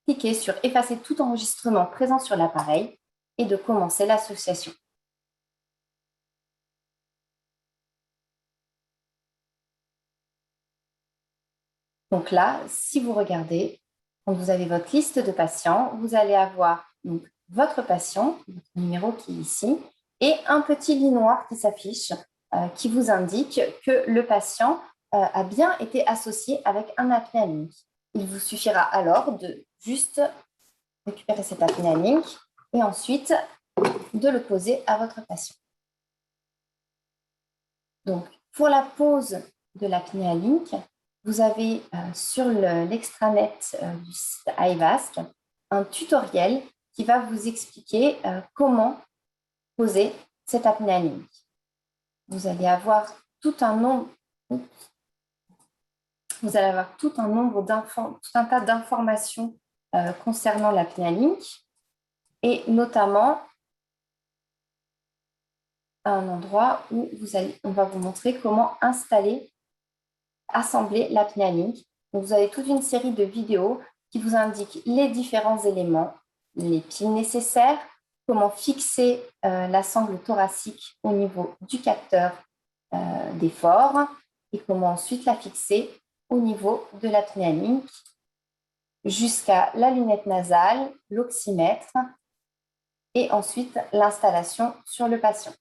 Speaker 5: cliquer sur « Effacer tout enregistrement présent sur l'appareil » et de commencer l'association. Donc là, si vous regardez, quand vous avez votre liste de patients, vous allez avoir donc, votre patient, votre numéro qui est ici, et un petit lit noir qui s'affiche, qui vous indique que le patient a bien été associé avec un apnea Link. Il vous suffira alors de juste récupérer cet apnea Link et ensuite de le poser à votre patient. Donc, pour la pose de l'apnea Link, vous avez sur l'extranet du site iVask un tutoriel qui va vous expliquer comment poser cette apnea Link. Vous allez avoir tout un nombre, tout un tas d'informations concernant l'apnea Link et notamment un endroit où on va vous montrer comment assembler l'apnea Link. Donc, vous avez toute une série de vidéos qui vous indiquent les différents éléments, les piles nécessaires, comment fixer la sangle thoracique au niveau du capteur d'effort et comment ensuite la fixer au niveau de l'apnea Link jusqu'à la lunette nasale, l'oxymètre et ensuite l'installation sur le patient.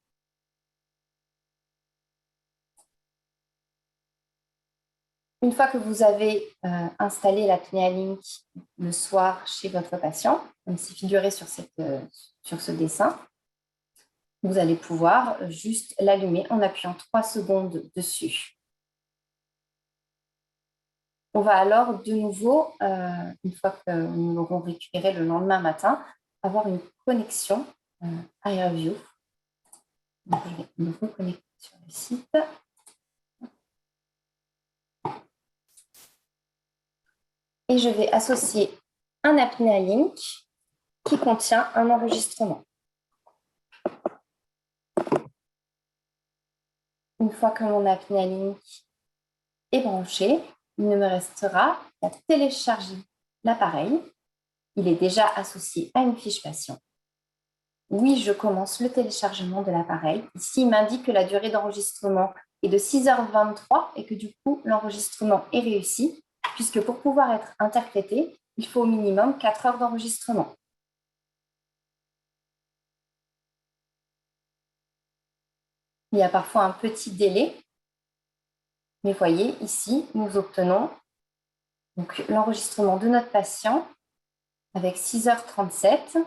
Speaker 5: Une fois que vous avez installé l'apnea link le soir chez votre patient, comme c'est figuré sur ce dessin, vous allez pouvoir juste l'allumer en appuyant 3 secondes dessus. On va alors de nouveau, une fois que nous l'aurons récupéré le lendemain matin, avoir une connexion à AirView. Donc, je vais me reconnecter sur le site. Et je vais associer un apnea link qui contient un enregistrement. Une fois que mon apnea link est branché, il ne me restera qu'à télécharger l'appareil. Il est déjà associé à une fiche patient. Oui, je commence le téléchargement de l'appareil. Ici, il m'indique que la durée d'enregistrement est de 6h23 et que du coup, l'enregistrement est réussi, puisque pour pouvoir être interprété, il faut au minimum 4 heures d'enregistrement. Il y a parfois un petit délai, mais voyez, ici, nous obtenons l'enregistrement de notre patient avec 6h37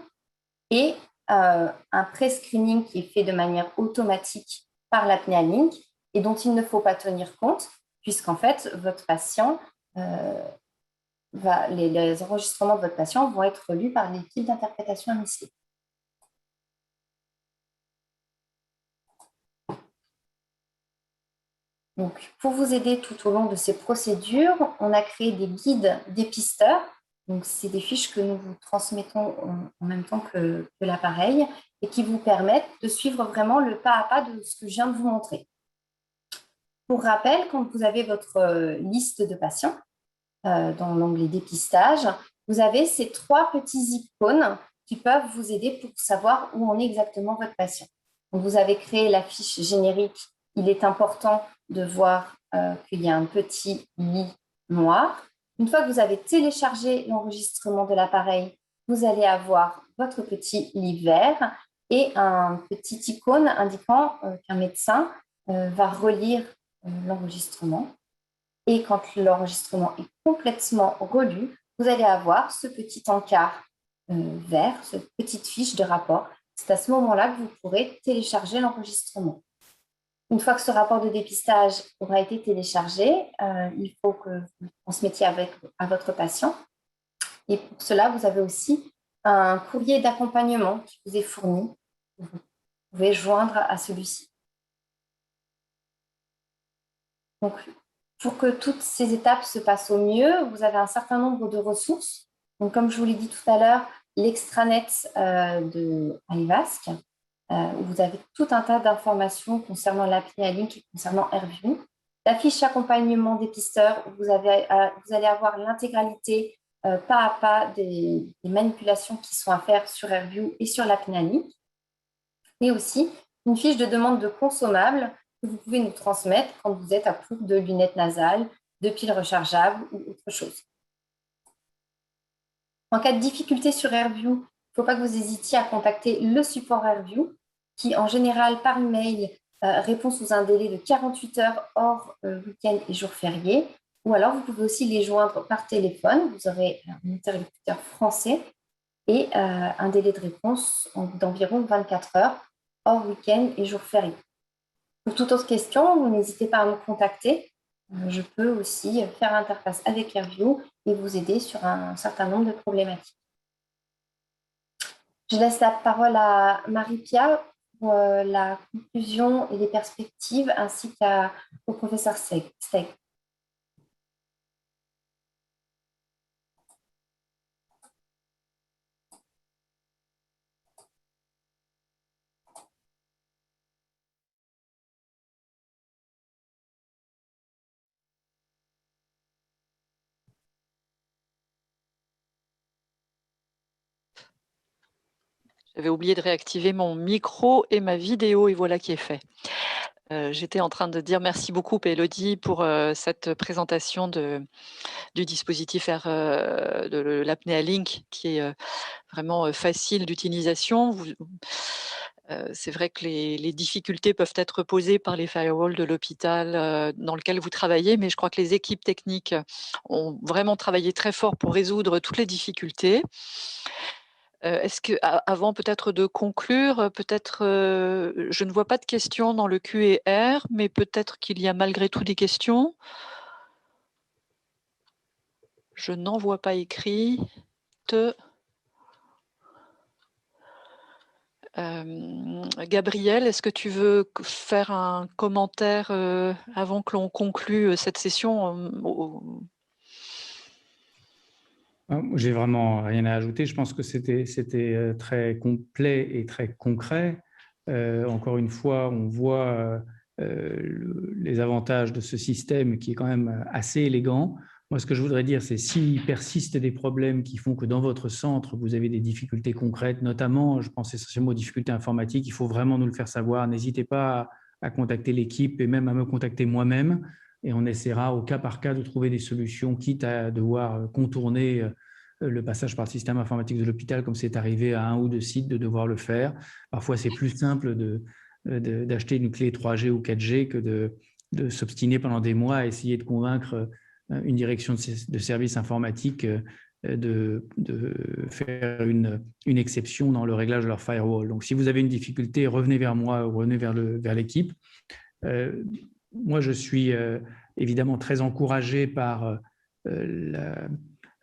Speaker 5: et un pré-screening qui est fait de manière automatique par l'apnea link et dont il ne faut pas tenir compte, puisqu'en fait, votre patient, les enregistrements de votre patient vont être lus par l'équipe d'interprétation MISLIP. Donc, pour vous aider tout au long de ces procédures, on a créé des guides dépisteurs. Donc, c'est des fiches que nous vous transmettons en même temps que l'appareil et qui vous permettent de suivre vraiment le pas à pas de ce que je viens de vous montrer. Pour rappel, quand vous avez votre liste de patients dans l'onglet dépistage, vous avez ces 3 petits icônes qui peuvent vous aider pour savoir où en est exactement votre patient. Donc, vous avez créé la fiche générique. Il est important de voir qu'il y a un petit lit noir. Une fois que vous avez téléchargé l'enregistrement de l'appareil, vous allez avoir votre petit lit vert et un petit icône indiquant qu'un médecin va relire l'enregistrement. Et quand l'enregistrement est complètement relu, vous allez avoir ce petit encart vert, cette petite fiche de rapport. C'est à ce moment-là que vous pourrez télécharger l'enregistrement. Une fois que ce rapport de dépistage aura été téléchargé, il faut que vous le transmettiez à votre patient. Et pour cela, vous avez aussi un courrier d'accompagnement qui vous est fourni. Vous pouvez joindre à celui-ci. Donc, pour que toutes ces étapes se passent au mieux, vous avez un certain nombre de ressources. Donc, comme je vous l'ai dit tout à l'heure, l'extranet de iVask, où vous avez tout un tas d'informations concernant l'apnea link et concernant AirView. La fiche accompagnement dépisteur, où vous allez avoir l'intégralité pas à pas des manipulations qui sont à faire sur AirView et sur l'apnea link. Et aussi une fiche de demande de consommables que vous pouvez nous transmettre quand vous êtes à court de lunettes nasales, de piles rechargeables ou autre chose. En cas de difficulté sur AirView, il ne faut pas que vous hésitiez à contacter le support AirView qui, en général, par email, répond sous un délai de 48 heures hors week-end et jours fériés. Ou alors, vous pouvez aussi les joindre par téléphone. Vous aurez un interlocuteur français et un délai de réponse d'environ 24 heures hors week-end et jours fériés. Pour toute autre question, vous n'hésitez pas à me contacter. Je peux aussi faire l'interface avec AirView et vous aider sur un certain nombre de problématiques. Je laisse la parole à Marie-Pia pour la conclusion et les perspectives, ainsi qu'au professeur Steg.
Speaker 1: J'avais oublié de réactiver mon micro et ma vidéo, et voilà qui est fait. J'étais en train de dire merci beaucoup, Élodie, pour cette présentation du dispositif de l'apnea link, qui est vraiment facile d'utilisation. C'est vrai que les difficultés peuvent être posées par les firewalls de l'hôpital dans lequel vous travaillez, mais je crois que les équipes techniques ont vraiment travaillé très fort pour résoudre toutes les difficultés. Est-ce que, avant peut-être de conclure, peut-être, je ne vois pas de questions dans le Q&R, mais peut-être qu'il y a malgré tout des questions? Je n'en vois pas écrites. Gabriel, est-ce que tu veux faire un commentaire avant que l'on conclue cette session?
Speaker 2: J'ai vraiment rien à ajouter. Je pense que c'était très complet et très concret. Encore une fois, on voit les avantages de ce système qui est quand même assez élégant. Moi, ce que je voudrais dire, c'est s'il persiste des problèmes qui font que dans votre centre, vous avez des difficultés concrètes, notamment, je pense essentiellement aux difficultés informatiques, il faut vraiment nous le faire savoir. N'hésitez pas à contacter l'équipe et même à me contacter moi-même. Et on essaiera au cas par cas de trouver des solutions, quitte à devoir contourner le passage par le système informatique de l'hôpital, comme c'est arrivé à un ou deux sites de devoir le faire. Parfois, c'est plus simple d'acheter une clé 3G ou 4G que de s'obstiner pendant des mois à essayer de convaincre une direction de services informatiques de faire une exception dans le réglage de leur firewall. Donc, si vous avez une difficulté, revenez vers moi ou revenez vers l'équipe. Moi, je suis évidemment très encouragé par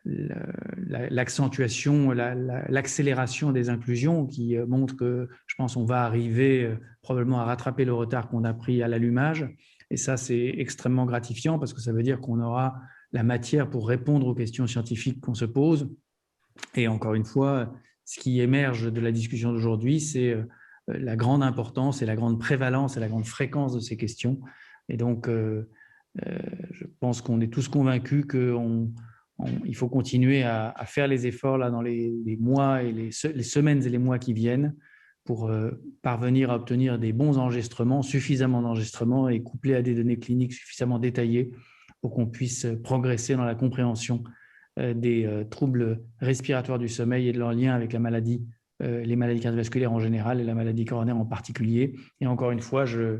Speaker 2: l'accentuation, l'accélération des inclusions qui montre que, je pense, on va arriver probablement à rattraper le retard qu'on a pris à l'allumage. Et ça, c'est extrêmement gratifiant parce que ça veut dire qu'on aura la matière pour répondre aux questions scientifiques qu'on se pose. Et encore une fois, ce qui émerge de la discussion d'aujourd'hui, c'est la grande importance et la grande prévalence et la grande fréquence de ces questions. Et donc, je pense qu'on est tous convaincus qu'il faut continuer à faire les efforts là, dans les mois et les semaines et les mois qui viennent pour parvenir à obtenir des bons enregistrements, suffisamment d'enregistrements et couplés à des données cliniques suffisamment détaillées pour qu'on puisse progresser dans la compréhension des troubles respiratoires du sommeil et de leur lien avec la maladie, les maladies cardiovasculaires en général et la maladie coronaire en particulier. Et encore une fois, je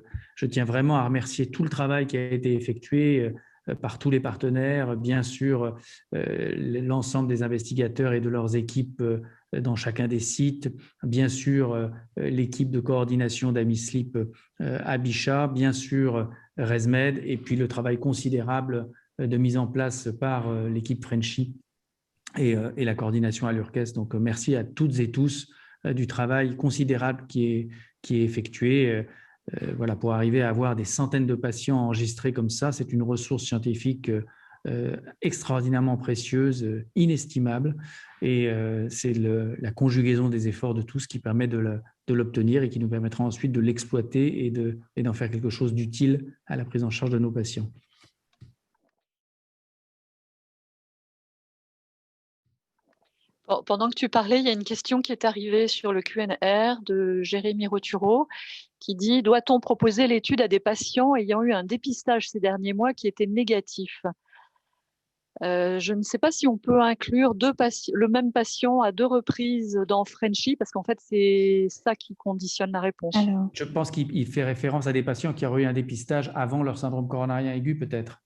Speaker 2: tiens vraiment à remercier tout le travail qui a été effectué par tous les partenaires, bien sûr l'ensemble des investigateurs et de leurs équipes dans chacun des sites, bien sûr l'équipe de coordination d'Amislip à Bichat, bien sûr ResMed, et puis le travail considérable de mise en place par l'équipe Frenchy et la coordination à l'URCES. Donc, merci à toutes et tous du travail considérable qui est effectué. Voilà, pour arriver à avoir des centaines de patients enregistrés comme ça, c'est une ressource scientifique extraordinairement précieuse, inestimable. Et c'est la conjugaison des efforts de tous qui permet de l'obtenir et qui nous permettra ensuite de l'exploiter et d'en faire quelque chose d'utile à la prise en charge de nos patients.
Speaker 1: Pendant que tu parlais, il y a une question qui est arrivée sur le Q&R de Jérémy Roturo qui dit « Doit-on proposer l'étude à des patients ayant eu un dépistage ces derniers mois qui était négatif ?» Je ne sais pas si on peut inclure le même patient à 2 reprises dans Frenchy, parce qu'en fait, c'est ça qui conditionne la réponse.
Speaker 3: Alors,
Speaker 2: Je pense qu'il fait référence à des patients qui auraient eu un dépistage avant leur syndrome coronarien aigu, peut-être.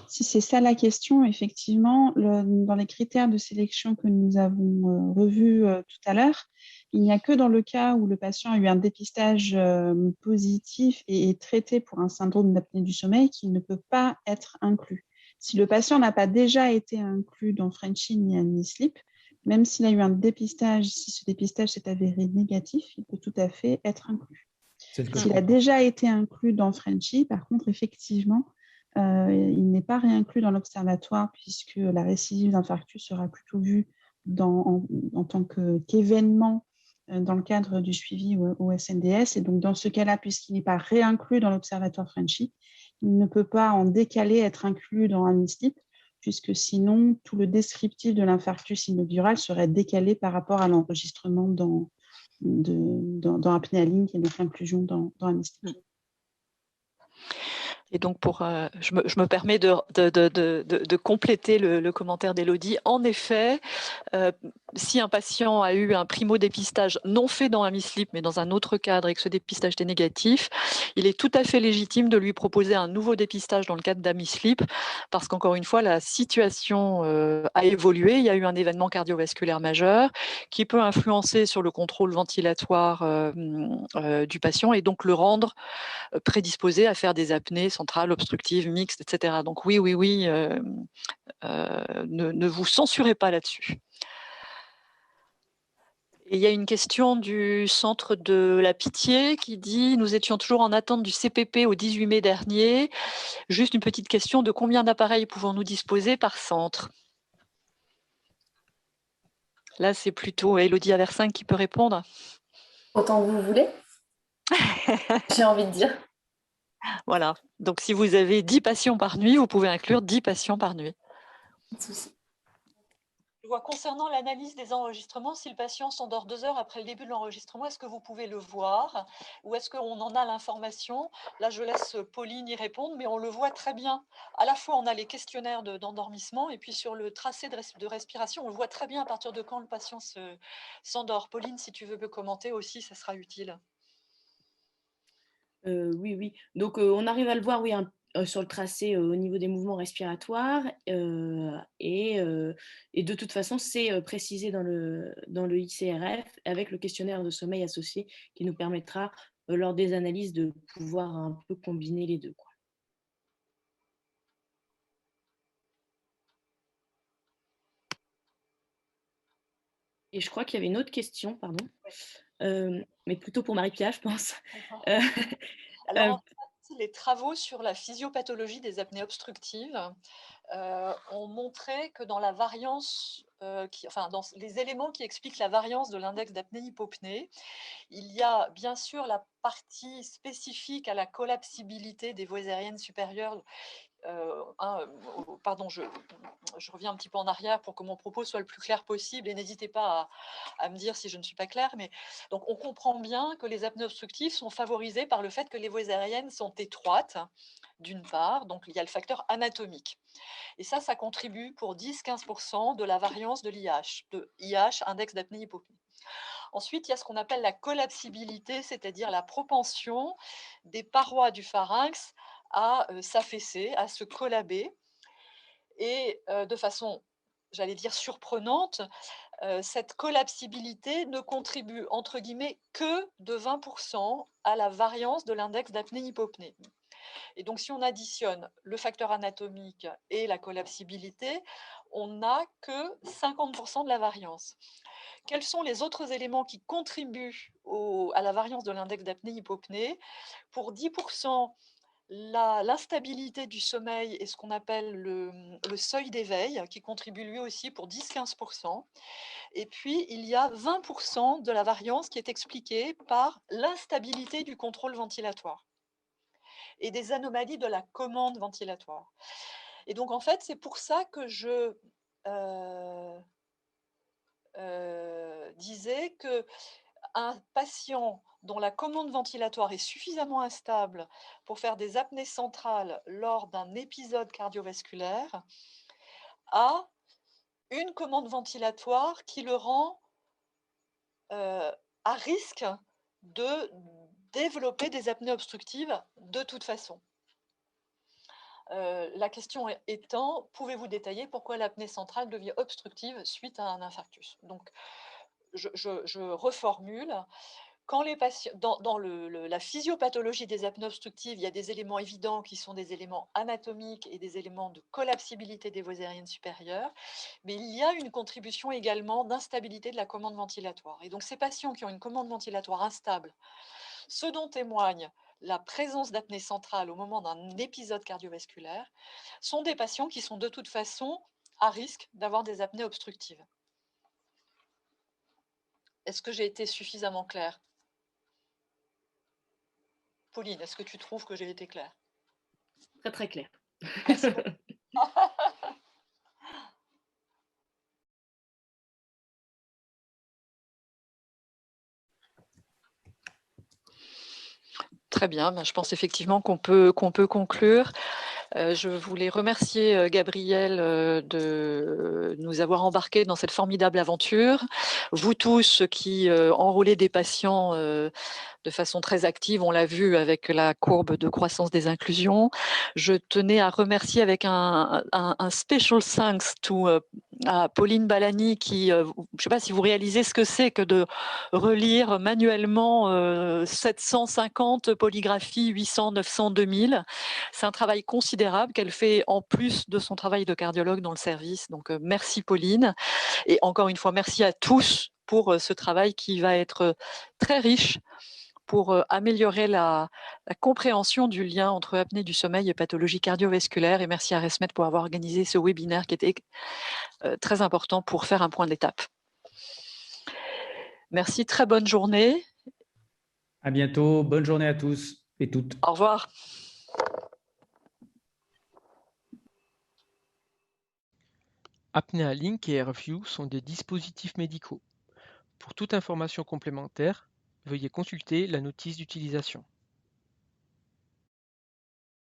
Speaker 3: si c'est ça la question, effectivement, dans les critères de sélection que nous avons revus tout à l'heure, il n'y a que dans le cas où le patient a eu un dépistage positif et est traité pour un syndrome d'apnée du sommeil qu'il ne peut pas être inclus. Si le patient n'a pas déjà été inclus dans Frenchy ni Amislip, même s'il a eu un dépistage, si ce dépistage s'est avéré négatif, il peut tout à fait être inclus. S'il a déjà été inclus dans Frenchy, par contre, effectivement, il n'est pas réinclus dans l'observatoire puisque la récidive d'infarctus sera plutôt vue en tant qu'événement dans le cadre du suivi au SNDS. Et donc, dans ce cas-là, puisqu'il n'est pas réinclus dans l'observatoire Frenchy, il ne peut pas en décalé être inclus dans Amislip, puisque sinon, tout le descriptif de l'infarctus inaugural serait décalé par rapport à l'enregistrement dans Apnea Link et donc l'inclusion dans Amislip.
Speaker 1: Et donc, je me permets de compléter le commentaire d'Élodie. En effet, si un patient a eu un primo-dépistage non fait dans un MISLIP, mais dans un autre cadre et que ce dépistage était négatif, il est tout à fait légitime de lui proposer un nouveau dépistage dans le cadre d'un MISLIP, parce qu'encore une fois, la situation a évolué. Il y a eu un événement cardiovasculaire majeur qui peut influencer sur le contrôle ventilatoire du patient et donc le rendre prédisposé à faire des apnées centrales, obstructives, mixtes, etc. Donc oui, ne vous censurez pas là-dessus. Et il y a une question du centre de la Pitié qui dit « Nous étions toujours en attente du CPP au 18 mai dernier. Juste une petite question, de combien d'appareils pouvons-nous disposer par centre ?» Là, c'est plutôt Élodie Aversin qui peut répondre.
Speaker 5: Autant que vous voulez. J'ai envie de dire.
Speaker 1: Voilà. Donc, si vous avez 10 patients par nuit, vous pouvez inclure 10 patients par nuit.
Speaker 5: Pas de souci.
Speaker 1: Je vois concernant l'analyse des enregistrements, si le patient s'endort 2 heures après le début de l'enregistrement, est-ce que vous pouvez le voir ou est-ce qu'on en a l'information? Là, je laisse Pauline y répondre, mais on le voit très bien. À la fois, on a les questionnaires d'endormissement et puis sur le tracé de respiration, on le voit très bien à partir de quand le patient s'endort. Pauline, si tu veux me commenter aussi, ça sera utile.
Speaker 4: Oui. Donc, on arrive à le voir, oui, sur le tracé au niveau des mouvements respiratoires. Et de toute façon, c'est précisé dans le ICRF avec le questionnaire de sommeil associé qui nous permettra, lors des analyses, de pouvoir un peu combiner les deux, quoi. Et je crois qu'il y avait une autre question, pardon, mais plutôt pour Marie-Pia, je pense.
Speaker 1: Alors, en fait, les travaux sur la physiopathologie des apnées obstructives ont montré que dans la variance, dans les éléments qui expliquent la variance de l'index d'apnée-hypopnée, il y a bien sûr la partie spécifique à la collapsibilité des voies aériennes supérieures. Pardon, je reviens un petit peu en arrière pour que mon propos soit le plus clair possible et n'hésitez pas à me dire si je ne suis pas claire. Mais donc, on comprend bien que les apnées obstructives sont favorisées par le fait que les voies aériennes sont étroites, d'une part, donc il y a le facteur anatomique. Et ça contribue pour 10-15% de la variance de l'IH, index d'apnée-hypopnée. Ensuite, il y a ce qu'on appelle la collapsibilité, c'est-à-dire la propension des parois du pharynx à s'affaisser, à se collaber. Et de façon, j'allais dire, surprenante, cette collapsibilité ne contribue, entre guillemets, que de 20% à la variance de l'index d'apnée-hypopnée. Et donc, si on additionne le facteur anatomique et la collapsibilité, on n'a que 50% de la variance. Quels sont les autres éléments qui contribuent à la variance de l'index d'apnée-hypopnée? Pour 10%, l'instabilité du sommeil et ce qu'on appelle le seuil d'éveil, qui contribue lui aussi pour 10-15%. Et puis, il y a 20% de la variance qui est expliquée par l'instabilité du contrôle ventilatoire et des anomalies de la commande ventilatoire. Et donc, en fait, c'est pour ça que je disais qu'un patient dont la commande ventilatoire est suffisamment instable pour faire des apnées centrales lors d'un épisode cardiovasculaire a une commande ventilatoire qui le rend à risque de développer des apnées obstructives de toute façon. La question étant, pouvez-vous détailler pourquoi l'apnée centrale devient obstructive suite à un infarctus? Donc, je reformule. Quand les patients, dans la physiopathologie des apnées obstructives, il y a des éléments évidents qui sont des éléments anatomiques et des éléments de collapsibilité des voies aériennes supérieures, mais il y a une contribution également d'instabilité de la commande ventilatoire. Et donc, ces patients qui ont une commande ventilatoire instable, ce dont témoigne la présence d'apnée centrale au moment d'un épisode cardiovasculaire, sont des patients qui sont de toute façon à risque d'avoir des apnées obstructives. Est-ce que j'ai été suffisamment claire? Pauline, est-ce que tu trouves que j'ai été claire?
Speaker 4: Très, très clair.
Speaker 1: Merci. Très bien, je pense effectivement qu'on peut conclure. Je voulais remercier Gabriel de nous avoir embarqués dans cette formidable aventure. Vous tous qui enrôlez des patients de façon très active, on l'a vu avec la courbe de croissance des inclusions. Je tenais à remercier avec un special thanks à Pauline Balani qui, je ne sais pas si vous réalisez ce que c'est que de relire manuellement 750 polygraphies, 800, 900, 2000. C'est un travail considérable qu'elle fait en plus de son travail de cardiologue dans le service. Donc merci Pauline. Et encore une fois, merci à tous pour ce travail qui va être très riche pour améliorer la compréhension du lien entre apnée du sommeil et pathologie cardiovasculaire. Et merci à ResMed pour avoir organisé ce webinaire qui était très important pour faire un point d'étape. Merci, très bonne journée.
Speaker 2: À bientôt, bonne journée à tous et toutes.
Speaker 1: Au revoir.
Speaker 6: Apnea Link et AirView sont des dispositifs médicaux. Pour toute information complémentaire, veuillez consulter la notice d'utilisation.